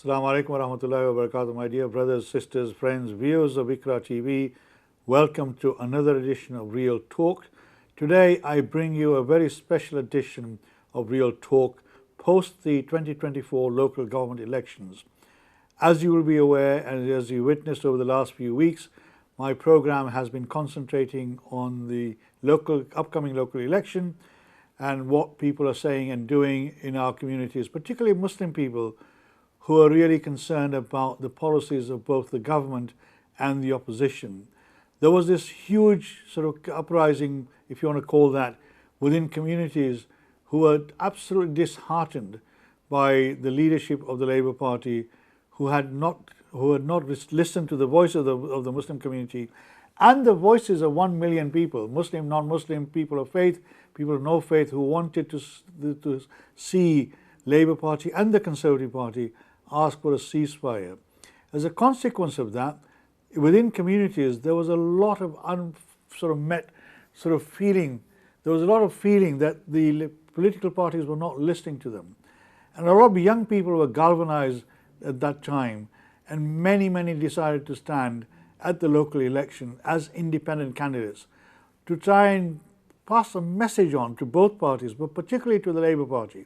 Assalamu alaikum wa rahmatullahi wa barakatuh, my dear brothers, sisters, friends, viewers of Ikra TV. Welcome to another edition of Real Talk. Today I bring you a very special edition of Real Talk post the 2024 local government elections. As you will be aware, and as you witnessed over the last few weeks, my program has been concentrating on the upcoming local election and what people are saying and doing in our communities, particularly Muslim people who are really concerned about the policies of both the government and the opposition. There was this huge sort of uprising, if you want to call that, within communities who were absolutely disheartened by the leadership of the Labour Party, who had not listened to the voice of the Muslim community and the voices of 1 million people, Muslim, non-Muslim, people of faith, people of no faith, who wanted to see Labour Party and the Conservative Party ask for a ceasefire. As a consequence of that, within communities there was a lot of feeling. There was a lot of feeling that the political parties were not listening to them, and a lot of young people were galvanized at that time, and many decided to stand at the local election as independent candidates to try and pass a message on to both parties, but particularly to the Labour Party.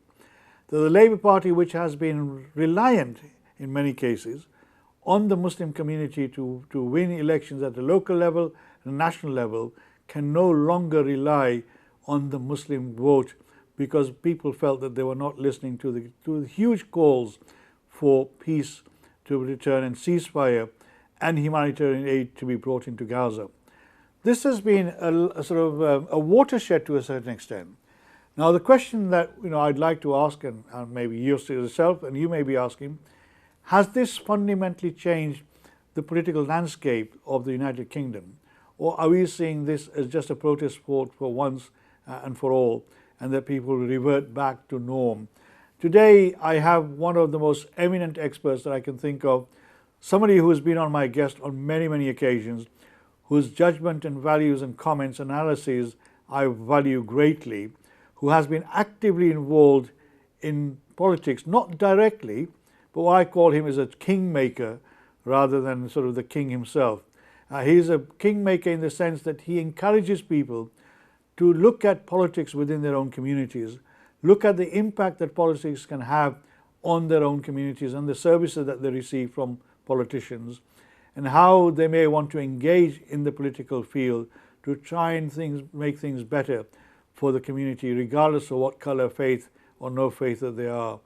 The Labour Party, which has been reliant in many cases on the Muslim community to win elections at the local level and national level, can no longer rely on the Muslim vote, because people felt that they were not listening to the huge calls for peace to return and ceasefire and humanitarian aid to be brought into Gaza. This has been a watershed to a certain extent. Now, the question that I'd like to ask, and maybe yourself and you may be asking, has this fundamentally changed the political landscape of the United Kingdom, or are we seeing this as just a protest vote for once and for all, and that people will revert back to norm? Today I have one of the most eminent experts that I can think of, somebody who has been on my guest on many occasions, whose judgment and values and comments, analyses I value greatly, who has been actively involved in politics, not directly, but what I call him is a kingmaker rather than sort of the king himself. He's a kingmaker in the sense that he encourages people to look at politics within their own communities, look at the impact that politics can have on their own communities and the services that they receive from politicians, and how they may want to engage in the political field to try and make things better for the community, regardless of what color, faith or no faith that they are.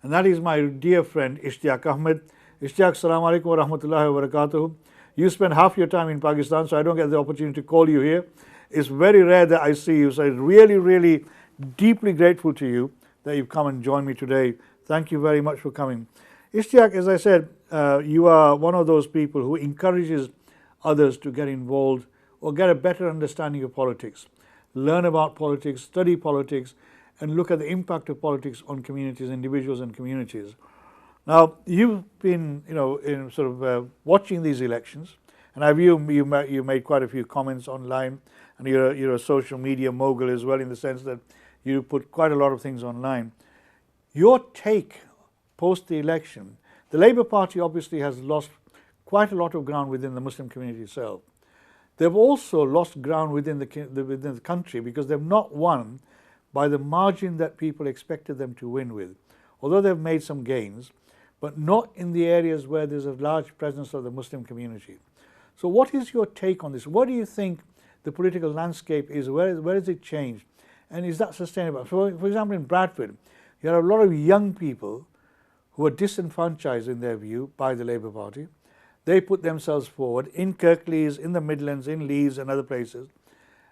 And that is my dear friend Ishtiaq Ahmed. Ishtiaq, assalamu alaikum wa rahmatullahi wa barakatuh. You spend half your time in Pakistan, so I don't get the opportunity to call you here. It's very rare that I see you, so I'm really deeply grateful to you that you've come and joined me today. Thank you very much for coming. Ishtiaq, as I said, you are one of those people who encourages others to get involved or get a better understanding of politics, learn about politics, study politics, and look at the impact of politics on communities, individuals and communities. Now, you've been, watching these elections, and I view you made quite a few comments online, and you're a social media mogul as well, in the sense that you put quite a lot of things online. Your take post the election, the Labour Party obviously has lost quite a lot of ground within the Muslim community itself. They've also lost ground within the country, because they've not won by the margin that people expected them to win with. Although they've made some gains, but not in the areas where there's a large presence of the Muslim community. So what is your take on this? What do you think the political landscape is? Where has it changed? And is that sustainable? For example, in Bradford, you have a lot of young people who are disenfranchised in their view by the Labour Party. They put themselves forward in Kirklees, in the Midlands, in Leeds and other places.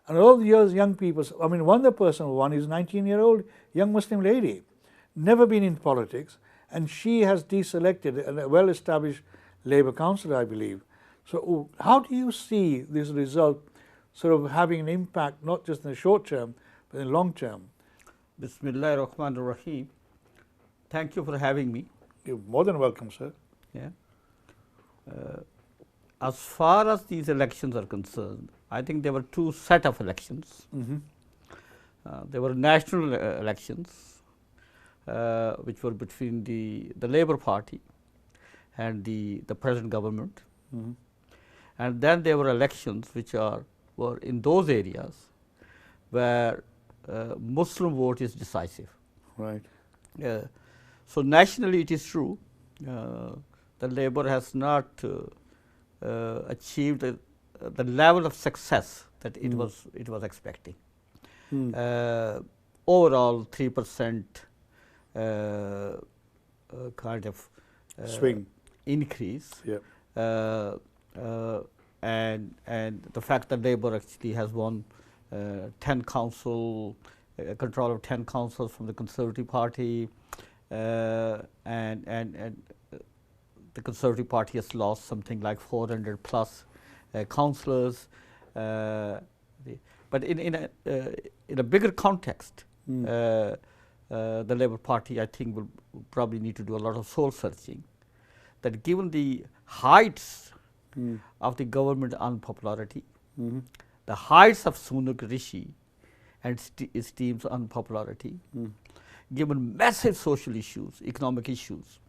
And all those young people, one person is a 19-year-old young Muslim lady, never been in politics, and she has deselected a well-established Labour councillor, I believe. So how do you see this result sort of having an impact, not just in the short term, but in the long term? Bismillah ar-Rahman ar-Rahim. Thank you for having me. You're more than welcome, sir. Yeah. As far as these elections are concerned, I think there were two set of elections. There were national elections, which were between the Labour Party and the present government. And then there were elections which were in those areas where Muslim vote is decisive. Right. So nationally it is true that Labour has not achieved the level of success that it was expecting. Overall 3% kind of swing increase. Yep. And the fact that Labour actually has won 10 control of 10 councils from the Conservative Party, and the Conservative Party has lost something like 400 plus councillors. But in a bigger context, the Labour Party, I think, will probably need to do a lot of soul searching. That given the heights of the government unpopularity, the heights of Sunak Rishi and his team's unpopularity, given massive social issues, economic issues,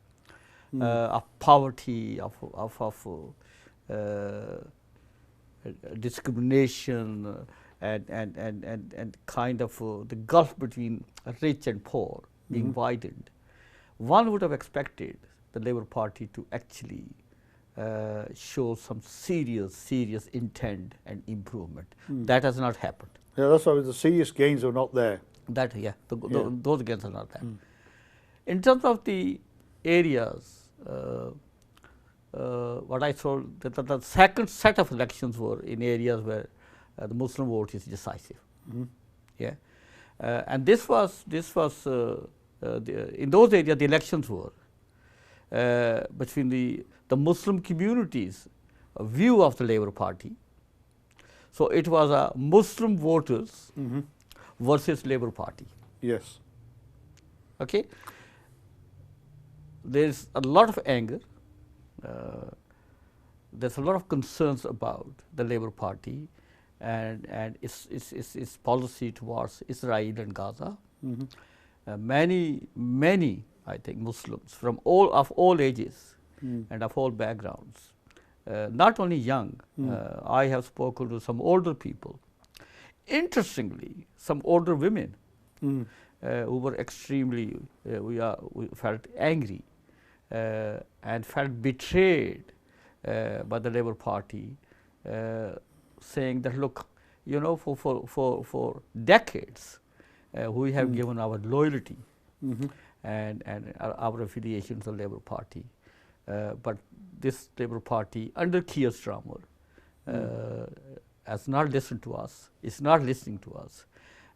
of poverty, of discrimination, and kind of the gulf between rich and poor being widened, one would have expected the Labour Party to actually show some serious intent and improvement. That has not happened. Yeah, that's why the serious gains are not there. Those gains are not there. In terms of the areas, what I saw, the second set of elections were in areas where the Muslim vote is decisive. And this was in those areas the elections were between the Muslim community's view of the Labour Party. So it was a Muslim voters versus Labour Party. Yes. Okay. There is a lot of anger. There's a lot of concerns about the Labour Party and its policy towards Israel and Gaza. Many, I think, Muslims from all ages and of all backgrounds, not only young. I have spoken to some older people. Interestingly, some older women who were extremely, we felt angry and felt betrayed by the Labour Party, saying that, look, you know, for decades we have given our loyalty and our affiliation to the Labour Party, but this Labour Party under Keir Starmer has not listened to us, is not listening to us,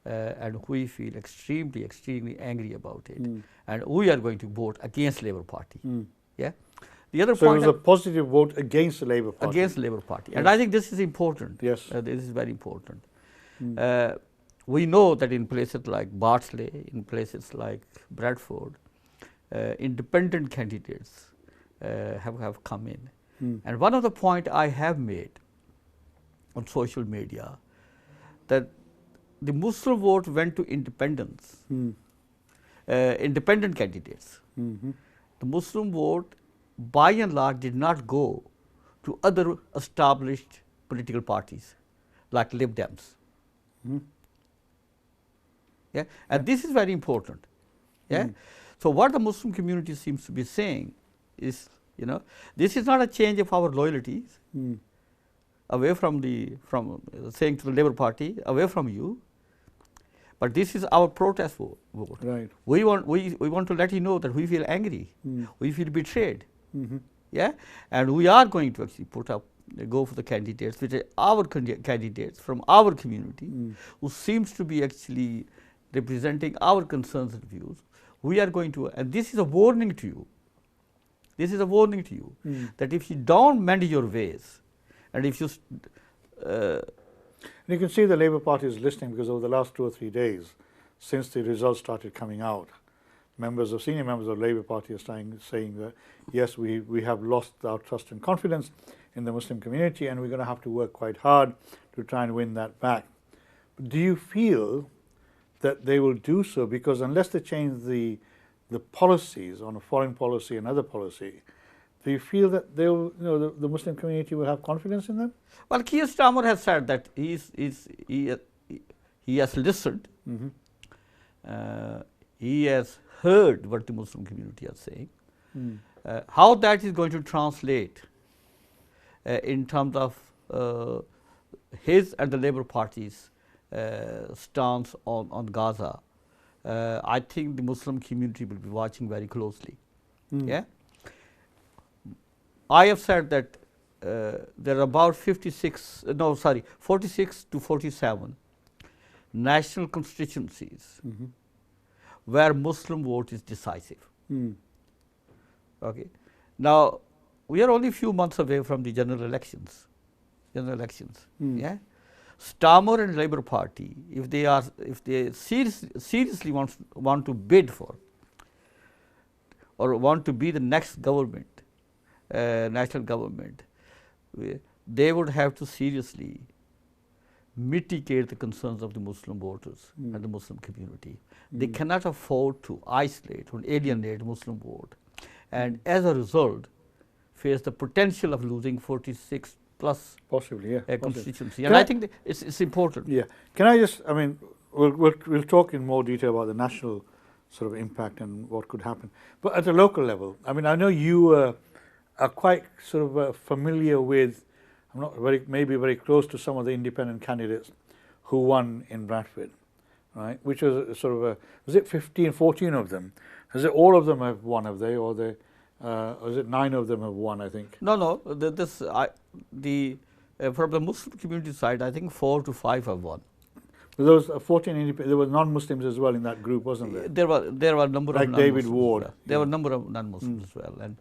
and we feel extremely angry about it, and we are going to vote against Labour Party. Yeah. The other so point, it was a positive vote against the Labour Party. Against the Labour Party, and I think this is important. Yes. This is very important. We know that in places like Barnsley, in places like Bradford, independent candidates have come in. And one of the points I have made on social media, that the Muslim vote went to independents, independent candidates. The Muslim vote, by and large, did not go to other established political parties like Lib Dems. Yeah? And this is very important. Yeah? So what the Muslim community seems to be saying is, you know, this is not a change of our loyalties away from saying to the Labour Party, away from you, but this is our protest vote. Right. We want to let you know that we feel angry, we feel betrayed. Yeah, and we are going to actually go for the candidates, which are our candidates from our community, who seems to be actually representing our concerns and views. We are going to, and this is a warning to you. This is a warning to you that if you don't mend your ways, and if you you can see the Labour Party is listening, because over the last 2 or 3 days, since the results started coming out, senior members of the Labour Party are saying that, yes, we have lost our trust and confidence in the Muslim community, and we're going to have to work quite hard to try and win that back. But do you feel that they will do so? Because unless they change the policies on a foreign policy and other policy, do you feel that they will, the Muslim community will have confidence in them? Well, Keir Starmer has said that he has listened. He has heard what the Muslim community are saying. How that is going to translate in terms of his and the Labour Party's stance on Gaza, I think the Muslim community will be watching very closely. Yeah, I have said that there are about 46 to 47 national constituencies where Muslim vote is decisive. Okay. Now, we are only a few months away from the general elections. Yeah. Starmer and Labour Party, if they seriously want to bid for or want to be the next government, national government, they would have to seriously mitigate the concerns of the Muslim voters and the Muslim community. They cannot afford to isolate or alienate Muslim vote, and as a result, face the potential of losing 46 plus possibly, constituency. And I think it's important. Yeah. Can I just? I mean, we'll talk in more detail about the national sort of impact and what could happen, but at a local level, I mean, I know you are quite sort of familiar with. I'm not maybe very close to some of the independent candidates who won in Bradford, right? Which was sort of was it 15, 14 of them? Is it all of them have won? Have they, or is it 9 of them have won? I think. No. From the Muslim community side, I think 4 to 5 have won. There was 14 independent. There were non-Muslims as well in that group, wasn't there? There were a number like of David Ward. There were a number of non-Muslims as well, and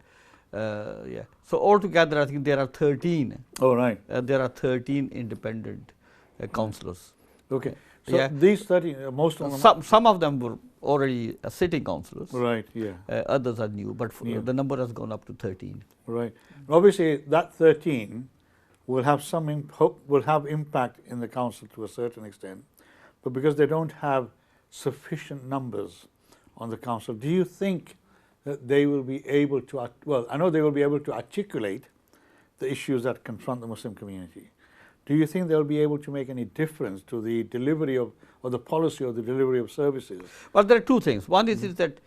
yeah. So altogether, I think there are 13. Oh right. There are 13 independent councillors. Okay. So these 13, most of them. Some of them were already sitting councillors. Right. Yeah. Others are new, but the number has gone up to 13. Right. Obviously, that 13 will have impact in the council to a certain extent, but because they don't have sufficient numbers on the council, do you think that they will be able to? Well, I know they will be able to articulate the issues that confront the Muslim community. Do you think they'll be able to make any difference to the delivery of, or the policy of the delivery of services? Well, there are two things. One is that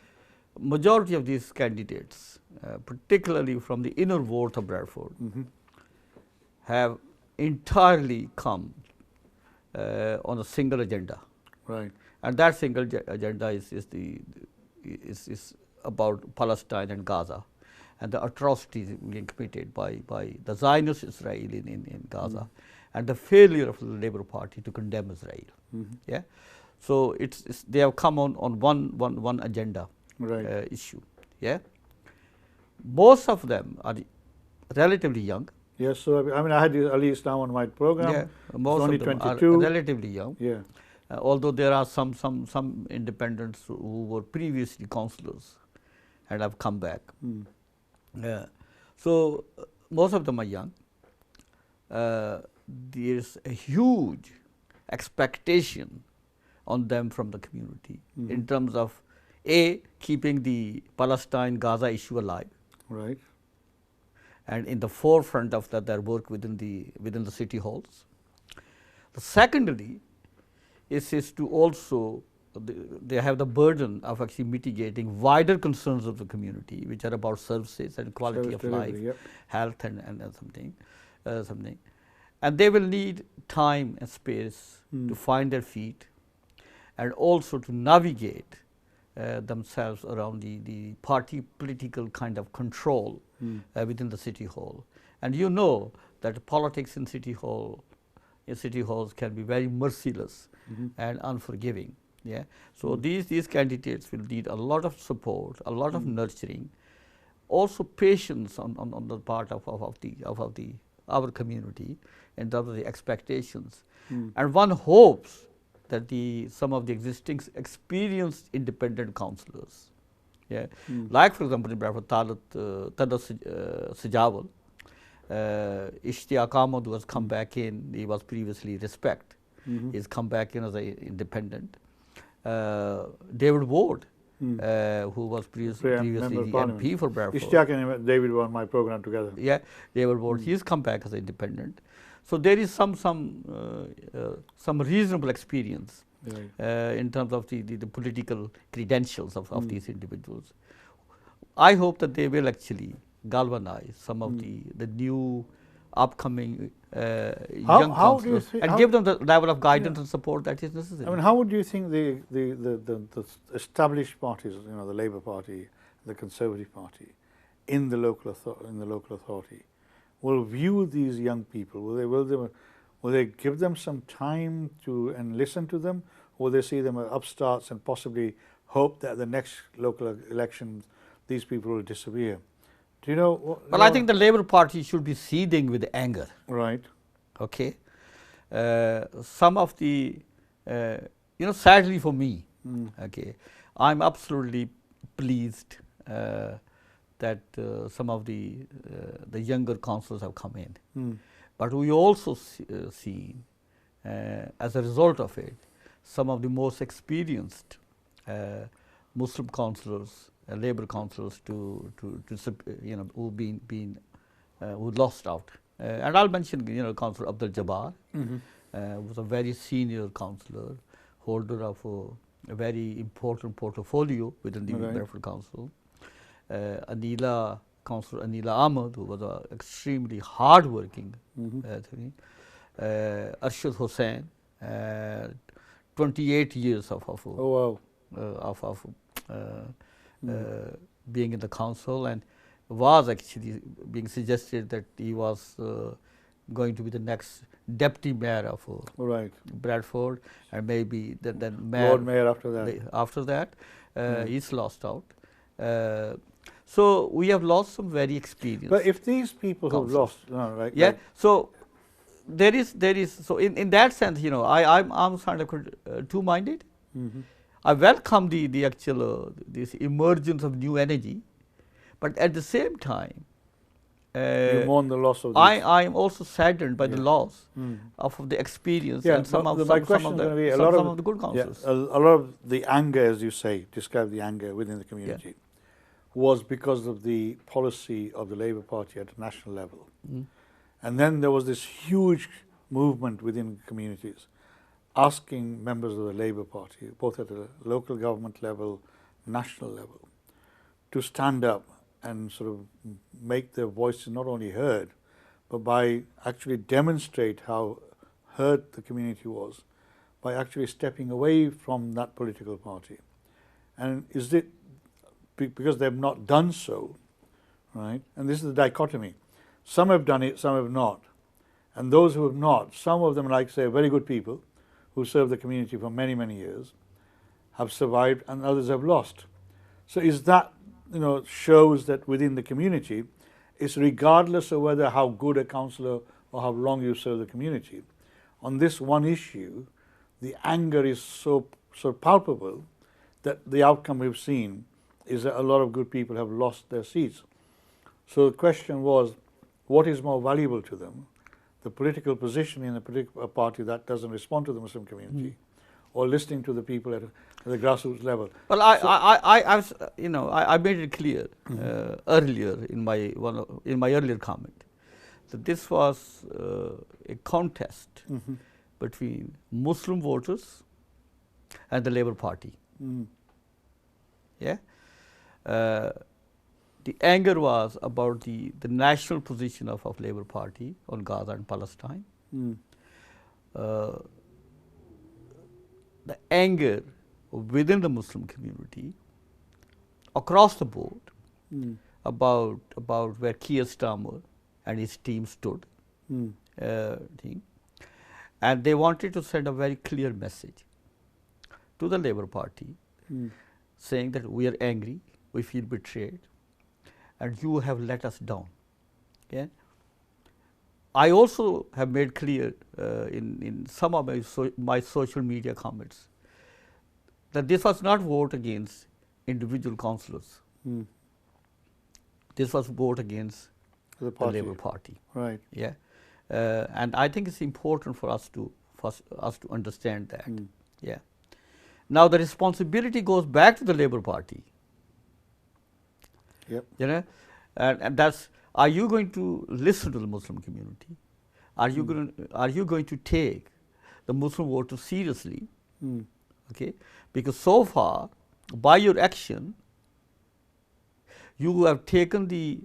majority of these candidates, particularly from the inner ward of Bradford, have entirely come on a single agenda. Right. And that single agenda is about Palestine and Gaza, and the atrocities being committed by the Zionist Israel in Gaza, and the failure of the Labour Party to condemn Israel. Yeah, so they have come on one agenda issue. Yeah, most of them are relatively young. Yes, so I mean, I had Ali Islam on my program. Yeah, most only of them 22. are relatively young. Yeah. Although there are some independents who were previously councillors and have come back. So most of them are young. There is a huge expectation on them from the community in terms of keeping the Palestine-Gaza issue alive. Right. And in the forefront of their work within the city halls. Secondly, is to also they have the burden of actually mitigating wider concerns of the community, which are about services and quality of life, health and something, and they will need time and space to find their feet, and also to navigate themselves around the party political kind of control within the city hall. And you know that politics in city halls can be very merciless and unforgiving. Yeah. So these candidates will need a lot of support, a lot of nurturing, also patience on the part of our community in terms of the expectations. And one hopes that some of the existing experienced independent councillors, like for example in Bradford, Seg01, Ishtiaq Ahmed, who has come back in, he was previously Respect, he's come back in as an independent. David Ward, who was previously Member the of Parliament. MP for Bradford. Ishtiaq and David were on my program together. Yeah, they were both. He's come back as independent. So there is some reasonable experience in terms of the political credentials of these individuals. I hope that they will actually galvanize some of the new upcoming young councillors and give them the level of guidance and support that is necessary. I mean, how would you think the established parties, you know, the Labour Party, the Conservative Party, in the local authority, will view these young people? Will they give them some time to and listen to them, or will they see them as upstarts and possibly hope that the next local elections these people will disappear? Do you know? Well, I think the Labour Party should be seething with anger. Right. Okay. Some of the, sadly for me, okay, I'm absolutely pleased that some of the younger councillors have come in. But we also see, as a result of it, some of the most experienced Muslim councillors, Labour councillors, who lost out. And I'll mention, Councillor Abdul Jabbar, was a very senior councillor, holder of a very important portfolio within the Bradford Council. Councillor Anila Ahmed, who was an extremely hard-working, Arshad Hussain, 28 years of being in the council, and was actually being suggested that he was going to be the next deputy mayor of Bradford, and maybe then Lord Mayor after that. After that, he's lost out. So we have lost some very experienced. But if these people who've lost, right? Yeah. So there is. So in that sense, I'm kind of two-minded. I welcome the actual this emergence of new energy, but at the same time, you mourn the loss of. I am also saddened by the loss of the experience and some of the good councils. A lot of the anger, as you say, describe the anger within the community, was because of the policy of the Labour Party at a national level, and then there was this huge movement within communities, asking members of the Labour Party, both at a local government level, national level, to stand up and sort of make their voices not only heard, but by actually demonstrate how hurt the community was, by actually stepping away from that political party. And is it because they've not done so, right? And this is the dichotomy. Some have done it, some have not. And those who have not, some of them, like say, very good people, who served the community for many, many years, have survived and others have lost. So is that, shows that within the community, it's regardless of whether how good a councillor or how long you serve the community, on this one issue, the anger is so palpable that the outcome we've seen is that a lot of good people have lost their seats. So the question was, what is more valuable to them? The political position in a particular party that doesn't respond to the Muslim community, or listening to the people at the grassroots level. Well, I made it clear earlier in my earlier comment that this was a contest between Muslim voters and the Labour Party. Yeah. The anger was about the national position of Labour Party on Gaza and Palestine. The anger within the Muslim community across the board about where Keir Starmer and his team stood, and they wanted to send a very clear message to the Labour Party, saying that we are angry, we feel betrayed, and you have let us down. Yeah. I also have made clear in some of my social media comments that this was not vote against individual councillors. This was vote against the Labour Party. Right. Yeah. And I think it's important for us to understand that. Yeah. Now the responsibility goes back to the Labour Party. Yep. You know, and that's, are you going to listen to the Muslim community? Are you going to take the Muslim voters seriously? Okay, because so far, by your action, you have taken the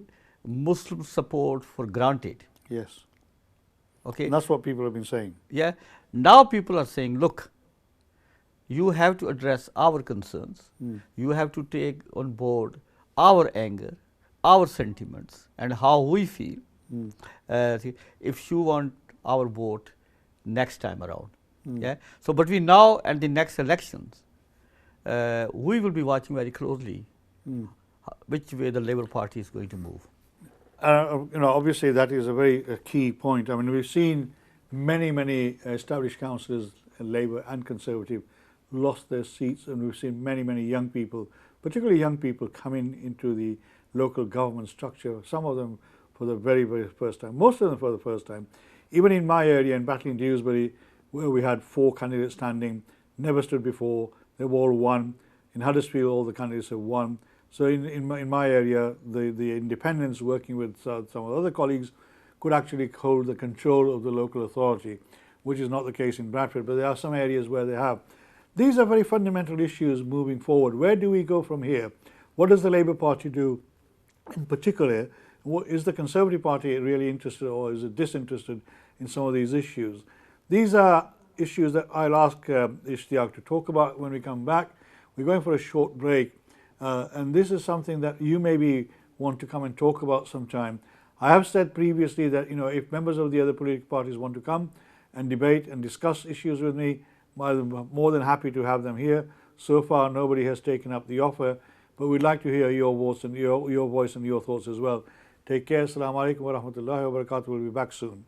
Muslim support for granted. Yes. Okay. And that's what people have been saying. Yeah. Now people are saying, look, you have to address our concerns. You have to take on board our anger, our sentiments, and how we feel. If you want our vote next time around. Yeah. So between now and the next elections, we will be watching very closely which way the Labour Party is going to move. You know, obviously that is a very key point. I mean, we've seen many established councillors, Labour and Conservative, lost their seats, and we've seen many young people, particularly young people, coming into the local government structure, some of them for the very first time, most of them for the first time. Even in my area in Batley and Dewsbury, where we had 4 candidates standing, never stood before, they've all won. In Huddersfield, all the candidates have won. So in my area, the independents, working with some of the other colleagues, could actually hold the control of the local authority, which is not the case in Bradford, but there are some areas where they have. These are very fundamental issues moving forward. Where do we go from here? What does the Labour Party do in particular? Is the Conservative Party really interested, or is it disinterested in some of these issues? These are issues that I'll ask Ishtiaq to talk about when we come back. We're going for a short break, and this is something that you maybe want to come and talk about sometime. I have said previously that, you know, if members of the other political parties want to come and debate and discuss issues with me, I'm more than happy to have them here. So far, nobody has taken up the offer, but we'd like to hear your voice and your voice and your thoughts as well. Take care. Assalamu alaikum wa rahmatullahi wa barakatuh. We'll be back soon.